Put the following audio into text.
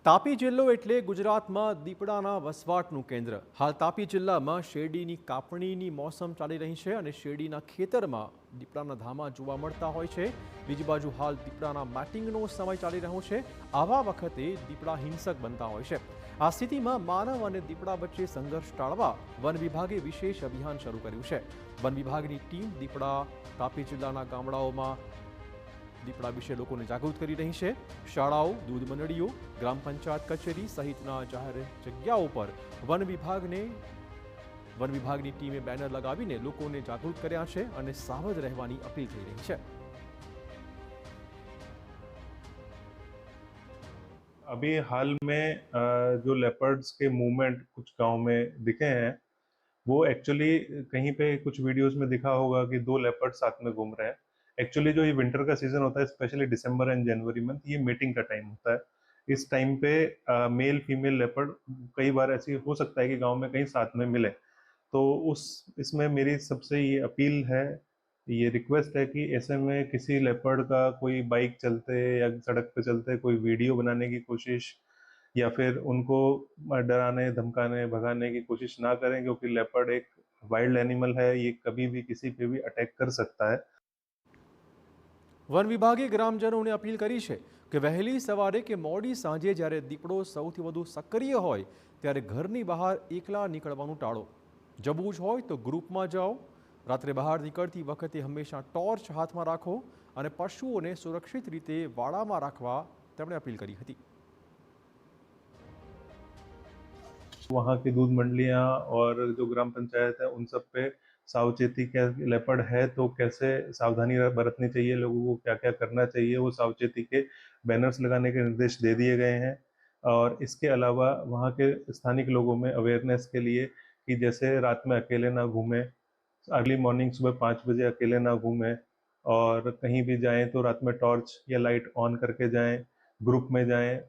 તાપી જિલ્લો એટલે ગુજરાતમાં દીપડાના વસવાટનું કેન્દ્ર. હાલ તાપી જિલ્લામાં શેરડીની કાપણીની મોસમ ચાલી રહી છે અને શેરડીના ખેતરમાં દીપડાના ધામા જોવા મળતા હોય છે. બીજી બાજુ હાલ દીપડાના મેટિંગનો સમય ચાલી રહ્યો છે. આવા વખતે દીપડા હિંસક બનતા હોય છે. આ સ્થિતિમાં માનવ અને દીપડા વચ્ચે સંઘર્ષ ટાળવા વન વિભાગે વિશેષ અભિયાન શરૂ કર્યું છે. વન વિભાગની ટીમ દીપડા તાપી જિલ્લાના ગામડાઓમાં દીપડા વિશે લોકોને જાગૃત કરી રહી છે. શાળાઓ, દૂધ મંડળીઓ, ગ્રામ પંચાયત કચેરી સહિતના જાહેર જગ્યાઓ પર વન વિભાગની ટીમે બેનર લગાવીને લોકોને જાગૃત કર્યા છે અને સાવધ રહેવાની અપીલ થઈ રહી છે. अभी हाल में जो लेपर्ड्स के मूवमेंट कुछ गांव में दिखे हैं, वो एक्चुअली कहीं पे कुछ वीडियोस में दिखा होगा कि दो लेपर्ड साथ में घूम रहे हैं. एक्चुअली जो ये विंटर का सीजन होता है, specially December and January month, ये मीटिंग का टाइम होता है. इस टाइम पे मेल फीमेल लेपर्ड कई बार ऐसी हो सकता है कि गांव में कहीं साथ में मिले. तो उस इसमें मेरी सबसे ये अपील है, ये रिक्वेस्ट है कि ऐसे में किसी लेपर्ड का कोई बाइक चलते या सड़क पे चलते कोई वीडियो बनाने की कोशिश या फिर उनको डराने धमकाने भगाने की कोशिश ना करें, क्योंकि लेपर्ड एक वाइल्ड एनिमल है. ये कभी भी किसी पे भी अटैक कर सकता है. વન વિભાગે ગ્રામજનોને અપીલ કરી છે કે વહેલી સવારે કે મોડી સાંજે જ્યારે દીપડો સૌથી વધુ સક્રિય હોય ત્યારે ઘરની બહાર એકલા નીકળવાનું ટાળો. જવું જ હોય તો ગ્રુપમાં જાઓ. રાત્રે બહાર નીકળતી વખતે હંમેશા ટોર્ચ હાથમાં રાખો અને પશુઓને સુરક્ષિત રીતે વાડામાં રાખવા તેમણે અપીલ કરી હતી. वहाँ की दूध मंडलियाँ और जो ग्राम पंचायत है, उन सब पे सावचेती, क्या लेपर्ड है तो कैसे सावधानी बरतनी चाहिए, लोगों को क्या क्या करना चाहिए, वो सावचेती के बैनर्स लगाने के निर्देश दे दिए गए हैं. और इसके अलावा वहाँ के स्थानिक लोगों में अवेयरनेस के लिए कि जैसे रात में अकेले ना घूमें, अर्ली मॉर्निंग सुबह 5 बजे अकेले ना घूमें, और कहीं भी जाएं तो रात में टॉर्च या लाइट ऑन करके जाएं, ग्रुप में जाएं,